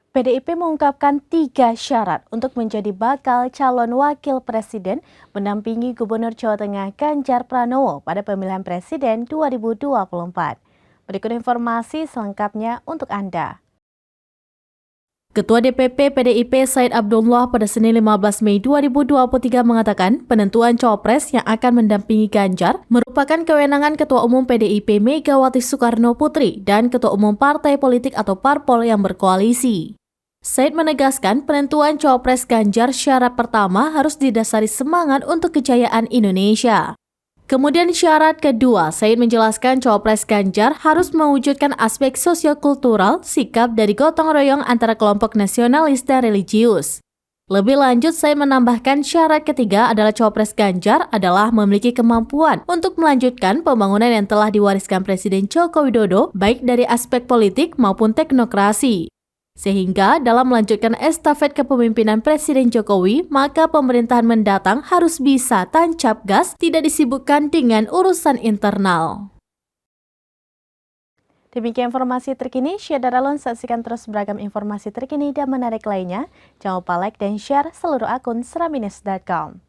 PDIP mengungkapkan 3 syarat untuk menjadi bakal calon wakil presiden mendampingi Gubernur Jawa Tengah Ganjar Pranowo pada pemilihan presiden 2024. Berikut informasi selengkapnya untuk Anda. Ketua DPP PDIP Said Abdullah pada Senin 15 Mei 2023 mengatakan penentuan cawapres yang akan mendampingi Ganjar merupakan kewenangan Ketua Umum PDIP Megawati Soekarno Putri dan Ketua Umum Partai Politik atau Parpol yang berkoalisi. Said menegaskan penentuan cawapres Ganjar syarat pertama harus didasari semangat untuk kejayaan Indonesia. Kemudian syarat kedua, Said menjelaskan cawapres Ganjar harus mewujudkan aspek sosiokultural, sikap dari gotong royong antara kelompok nasionalis dan religius. Lebih lanjut, Said menambahkan syarat ketiga adalah cawapres Ganjar adalah memiliki kemampuan untuk melanjutkan pembangunan yang telah diwariskan Presiden Joko Widodo baik dari aspek politik maupun teknokrasi. Sehingga dalam melanjutkan estafet kepemimpinan Presiden Jokowi, maka pemerintahan mendatang harus bisa tancap gas, tidak disibukkan dengan urusan internal. Demikian informasi terkini, Syedara Lon saksikan terus beragam informasi terkini dan menarik lainnya. Jangan lupa like dan share seluruh akun seramines.com.